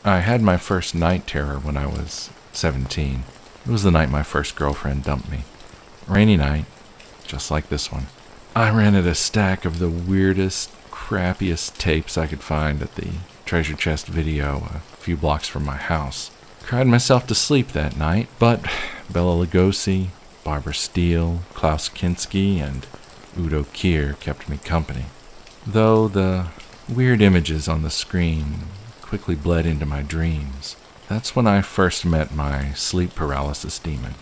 I had my first night terror when I was 17. It was the night my first girlfriend dumped me. Rainy night, just like this one. I rented a stack of the weirdest, crappiest tapes I could find at the Treasure Chest Video a few blocks from my house. Cried myself to sleep that night, but Bela Lugosi, Barbara Steele, Klaus Kinski, and Udo Kier kept me company. Though the weird images on the screen quickly bled into my dreams. That's when I first met my sleep paralysis demon.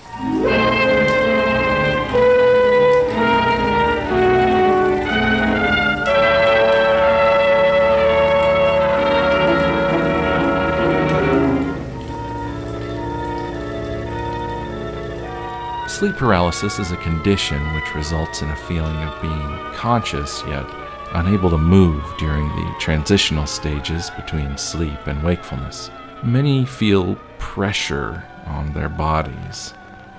Sleep paralysis is a condition which results in a feeling of being conscious yet unable to move during the transitional stages between sleep and wakefulness. Many feel pressure on their bodies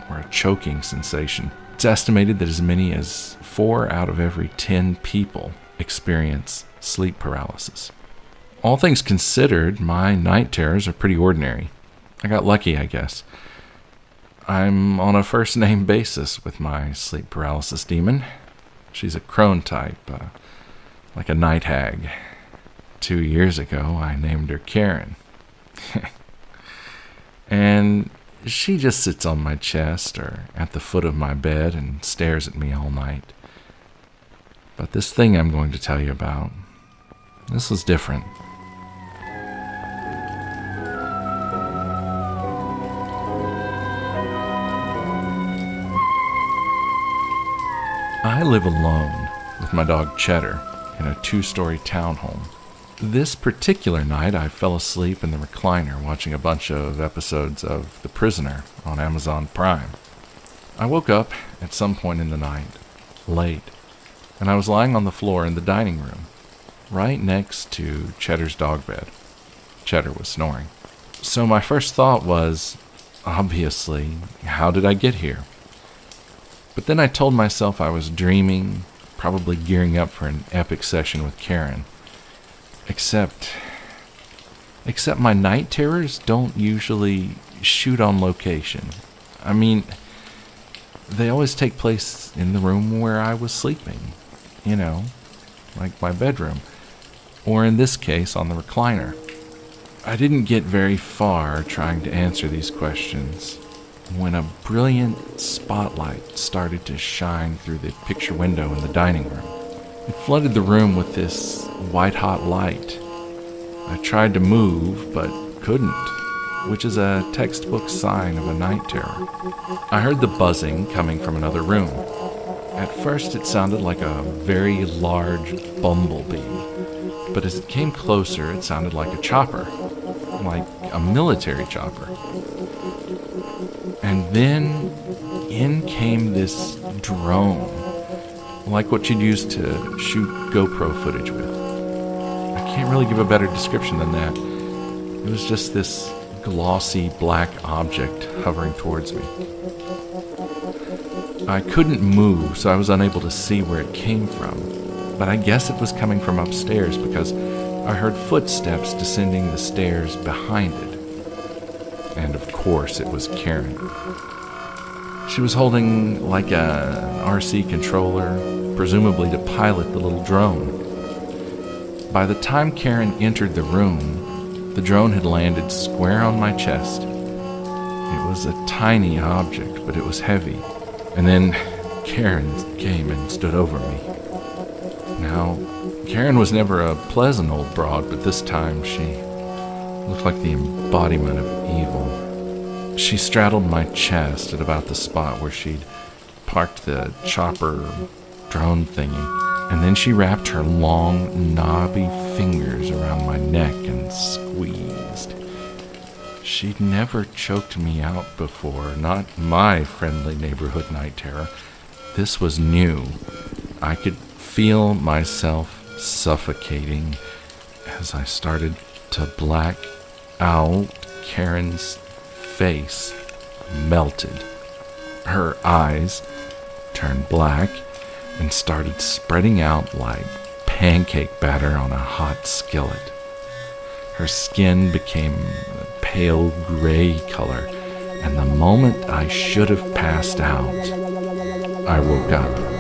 or a choking sensation. It's estimated that as many as 4 out of every 10 people experience sleep paralysis. All things considered, my night terrors are pretty ordinary. I got lucky, I guess. I'm on a first-name basis with my sleep paralysis demon. She's a crone type, like a night hag. 2 years ago, I named her Karen. And she just sits on my chest or at the foot of my bed and stares at me all night. But this thing I'm going to tell you about, this was different. I live alone with my dog Cheddar in a 2-story townhome. This particular night, I fell asleep in the recliner watching a bunch of episodes of The Prisoner on Amazon Prime. I woke up at some point in the night, late, and I was lying on the floor in the dining room, right next to Cheddar's dog bed. Cheddar was snoring. So my first thought was, obviously, how did I get here? But then I told myself I was dreaming, probably gearing up for an epic session with Karen. Except my night terrors don't usually shoot on location. I mean, they always take place in the room where I was sleeping. You know, like my bedroom. Or in this case, on the recliner. I didn't get very far trying to answer these questions when a brilliant spotlight started to shine through the picture window in the dining room. It flooded the room with this white-hot light. I tried to move, but couldn't, which is a textbook sign of a night terror. I heard the buzzing coming from another room. At first, it sounded like a very large bumblebee, but as it came closer, it sounded like a chopper, like a military chopper. And then in came this drone, like what you'd use to shoot GoPro footage with. I can't really give a better description than that. It was just this glossy black object hovering towards me. I couldn't move, so I was unable to see where it came from, but I guess it was coming from upstairs because I heard footsteps descending the stairs behind it. And of course it was Karen. She was holding like an RC controller, presumably to pilot the little drone. By the time Karen entered the room, the drone had landed square on my chest. It was a tiny object, but it was heavy. And then Karen came and stood over me. Now, Karen was never a pleasant old broad, but this time she looked like the embodiment of evil. She straddled my chest at about the spot where she'd parked the chopper drone thingy, and then she wrapped her long, knobby fingers around my neck and squeezed. She'd never choked me out before, not my friendly neighborhood night terror. This was new. I could feel myself suffocating as I started to black out. Karen's face melted. Her eyes turned black and started spreading out like pancake batter on a hot skillet. Her skin became a pale gray color, and the moment I should have passed out, I woke up.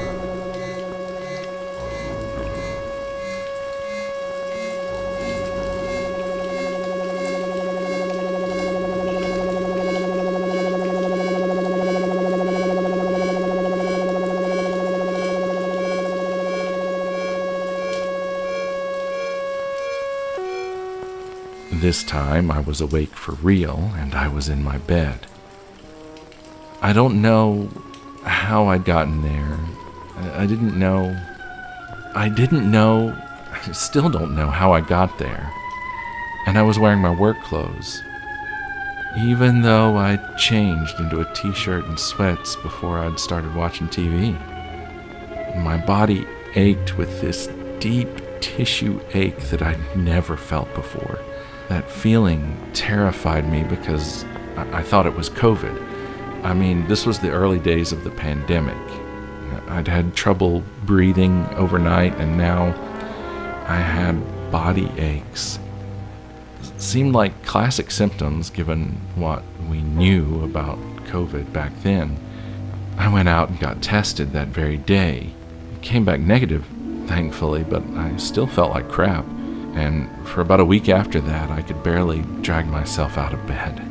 This time I was awake for real, and I was in my bed. I don't know how I'd gotten there. I still don't know how I got there. And I was wearing my work clothes. Even though I'd changed into a t-shirt and sweats before I'd started watching TV. My body ached with this deep tissue ache that I'd never felt before. That feeling terrified me because I thought it was COVID. I mean, this was the early days of the pandemic. I'd had trouble breathing overnight, and now I had body aches. It seemed like classic symptoms given what we knew about COVID back then. I went out and got tested that very day. It came back negative, thankfully, but I still felt like crap. And for about a week after that, I could barely drag myself out of bed.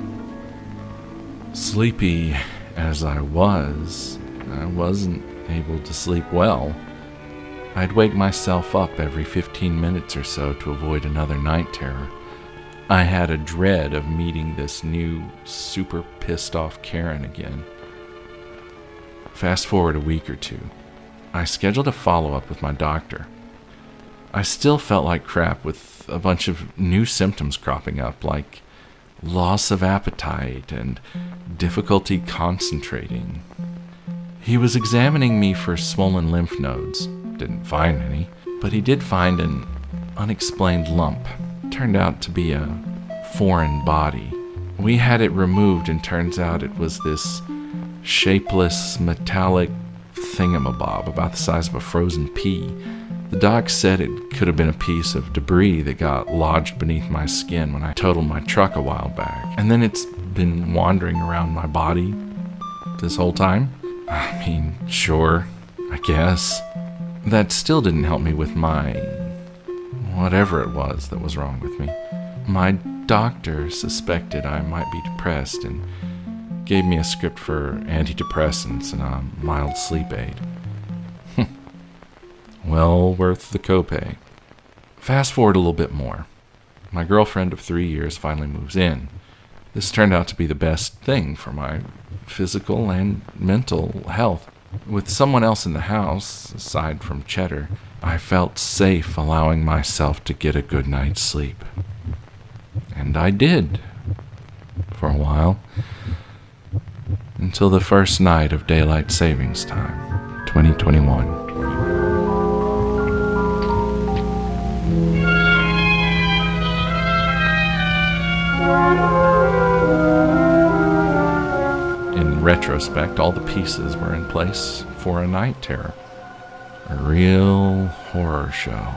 Sleepy as I wasn't able to sleep well. I'd wake myself up every 15 minutes or so to avoid another night terror. I had a dread of meeting this new, super pissed off Karen again. Fast forward a week or two. I scheduled a follow-up with my doctor. I still felt like crap with a bunch of new symptoms cropping up, like loss of appetite and difficulty concentrating. He was examining me for swollen lymph nodes. Didn't find any, but he did find an unexplained lump. Turned out to be a foreign body. We had it removed, and turns out it was this shapeless, metallic thingamabob about the size of a frozen pea. The doc said it could have been a piece of debris that got lodged beneath my skin when I totaled my truck a while back. And then it's been wandering around my body this whole time. I mean, sure, I guess. That still didn't help me with my whatever it was that was wrong with me. My doctor suspected I might be depressed and gave me a script for antidepressants and a mild sleep aid. Well worth the copay. Fast forward a little bit more. My girlfriend of 3 years finally moves in. This turned out to be the best thing for my physical and mental health. With someone else in the house, aside from Cheddar, I felt safe allowing myself to get a good night's sleep. And I did. For a while. Until the first night of daylight savings time, 2021. In retrospect, all the pieces were in place for a night terror. A real horror show.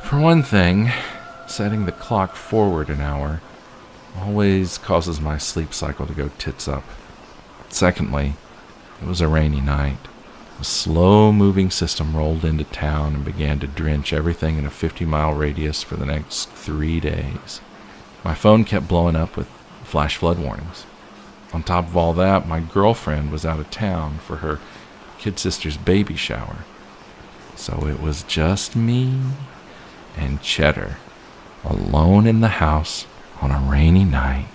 For one thing, setting the clock forward an hour always causes my sleep cycle to go tits up. Secondly, it was a rainy night. A slow-moving system rolled into town and began to drench everything in a 50-mile radius for the next 3 days. My phone kept blowing up with flash flood warnings. On top of all that, my girlfriend was out of town for her kid sister's baby shower. So it was just me and Cheddar, alone in the house on a rainy night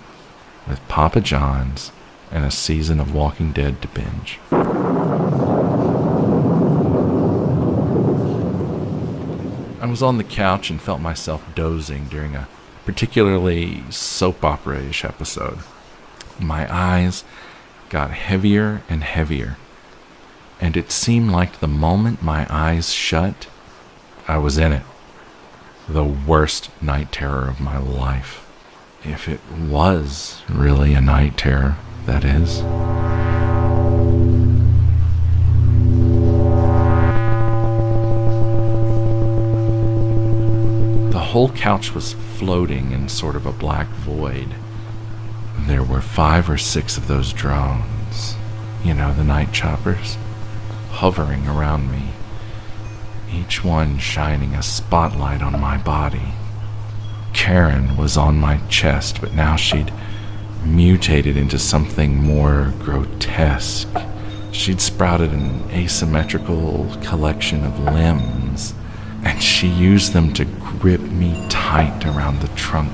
with Papa John's and a season of Walking Dead to binge. I was on the couch and felt myself dozing during a particularly soap opera-ish episode. My eyes got heavier and heavier, and it seemed like the moment my eyes shut, I was in it. The worst night terror of my life. If it was really a night terror, that is. The whole couch was floating in sort of a black void. There were 5 or 6 of those drones, you know, the night choppers, hovering around me, each one shining a spotlight on my body. Karen was on my chest, but now she'd mutated into something more grotesque. She'd sprouted an asymmetrical collection of limbs, and she used them to grip me tight around the trunk.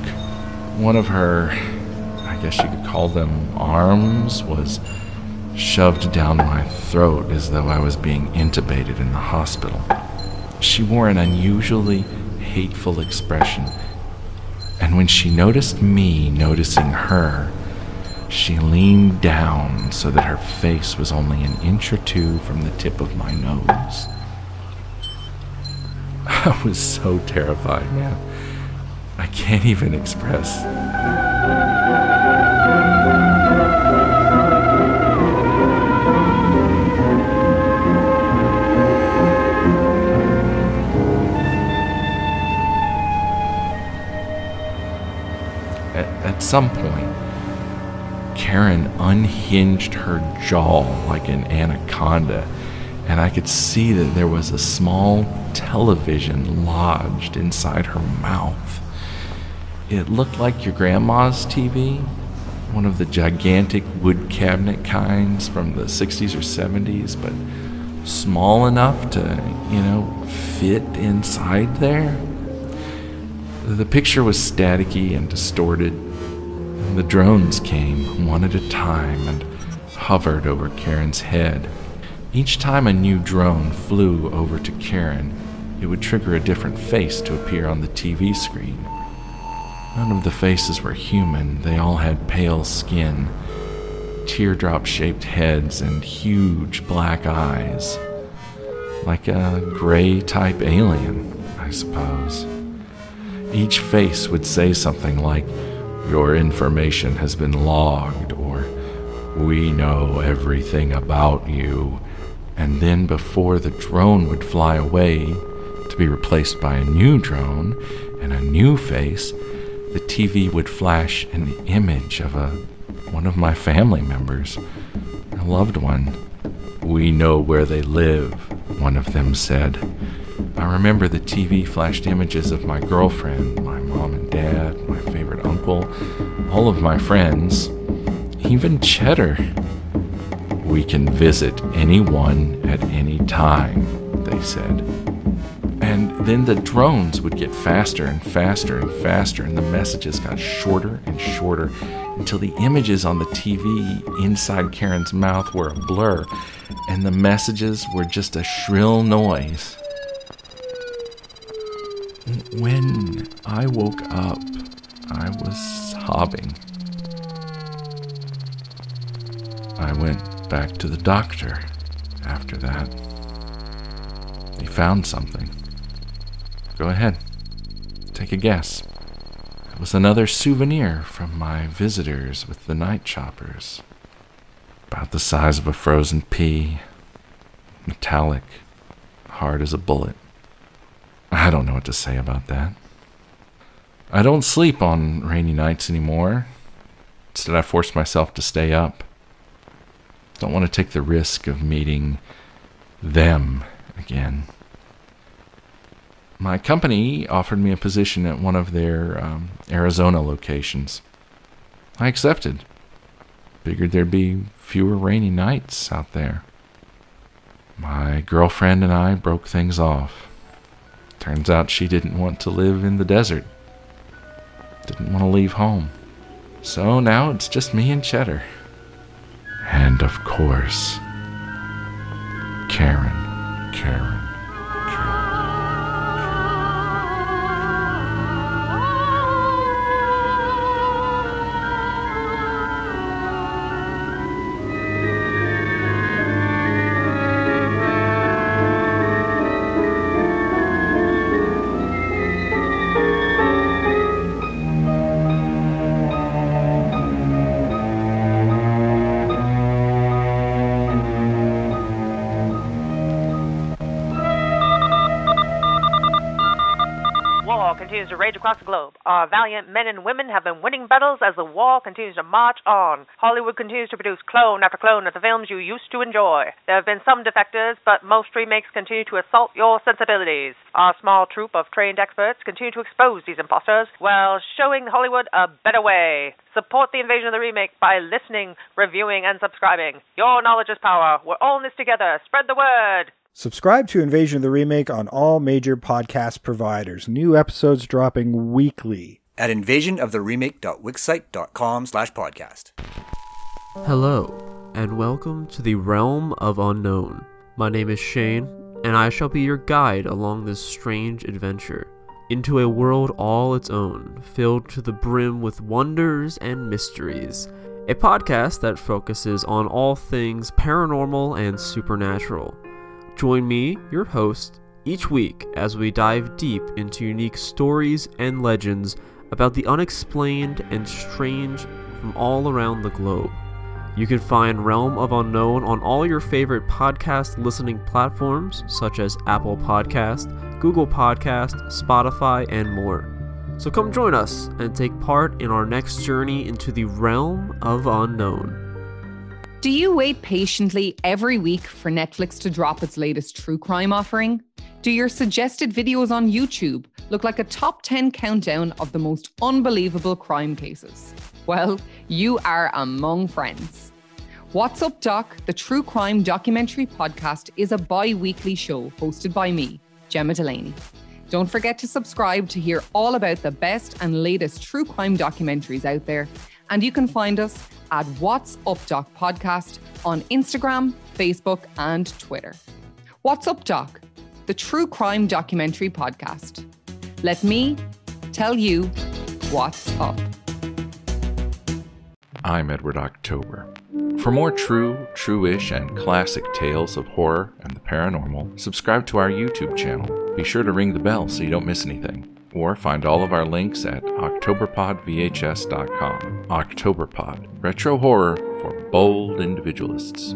One of her, I guess you could call them arms, was shoved down my throat as though I was being intubated in the hospital. She wore an unusually hateful expression, and when she noticed me noticing her, she leaned down so that her face was only an inch or 2 from the tip of my nose. I was so terrified, man. I can't even express. At some point, Karen unhinged her jaw like an anaconda, and I could see that there was a small television lodged inside her mouth. It looked like your grandma's TV, one of the gigantic wood cabinet kinds from the 60s or 70s, but small enough to, fit inside there. The picture was staticky and distorted. The drones came one at a time and hovered over Karen's head. Each time a new drone flew over to Karen, it would trigger a different face to appear on the TV screen. None of the faces were human. They all had pale skin, teardrop-shaped heads, and huge black eyes. Like a gray-type alien, I suppose. Each face would say something like, "Your information has been logged," or "We know everything about you." And then before the drone would fly away to be replaced by a new drone and a new face, the TV would flash an image of one of my family members, a loved one. "We know where they live," one of them said. I remember the TV flashed images of my girlfriend, my mom and dad, my favorite uncle, all of my friends, even Cheddar. "We can visit anyone at any time," they said. And then the drones would get faster and faster and faster, and the messages got shorter and shorter until the images on the TV inside Karen's mouth were a blur, and the messages were just a shrill noise. When I woke up, I was sobbing. I went back to the doctor after that. He found something. Go ahead, take a guess. It was another souvenir from my visitors with the night choppers. About the size of a frozen pea, metallic, hard as a bullet. I don't know what to say about that. I don't sleep on rainy nights anymore. Instead, I force myself to stay up. Don't want to take the risk of meeting them again. My company offered me a position at one of their Arizona locations. I accepted. Figured there'd be fewer rainy nights out there. My girlfriend and I broke things off. Turns out she didn't want to live in the desert. Didn't want to leave home. So now it's just me and Cheddar. And of course, Karen. continues to rage across the globe. Our valiant men and women have been winning battles as the war continues to march on. Hollywood continues to produce clone after clone of the films you used to enjoy. There have been some defectors, but most remakes continue to assault your sensibilities. Our small troop of trained experts continue to expose these imposters while showing Hollywood a better way. Support the invasion of the remake by listening, reviewing, and subscribing. Your knowledge is power. We're all in this together. Spread the word. Subscribe to Invasion of the Remake on all major podcast providers. New episodes dropping weekly. At invasionoftheremake.wixsite.com/podcast. Hello, and welcome to the Realm of Unknown. My name is Shane, and I shall be your guide along this strange adventure into a world all its own, filled to the brim with wonders and mysteries. A podcast that focuses on all things paranormal and supernatural. Join me, your host, each week as we dive deep into unique stories and legends about the unexplained and strange from all around the globe. You can find Realm of Unknown on all your favorite podcast listening platforms such as Apple Podcast, Google Podcast, Spotify, and more. So come join us and take part in our next journey into the Realm of Unknown. Do you wait patiently every week for Netflix to drop its latest true crime offering? Do your suggested videos on YouTube look like a top 10 countdown of the most unbelievable crime cases? Well, you are among friends. What's Up Doc, the true crime documentary podcast, is a bi-weekly show hosted by me, Gemma Delaney. Don't forget to subscribe to hear all about the best and latest true crime documentaries out there. And you can find us at What's Up Doc Podcast on Instagram, Facebook, and Twitter. What's Up Doc, the true crime documentary podcast. Let me tell you what's up. I'm Edward October. For more true, true-ish, and classic tales of horror and the paranormal, subscribe to our YouTube channel. Be sure to ring the bell so you don't miss anything. Or find all of our links at Octoberpodvhs.com. Octoberpod, retro horror for bold individualists.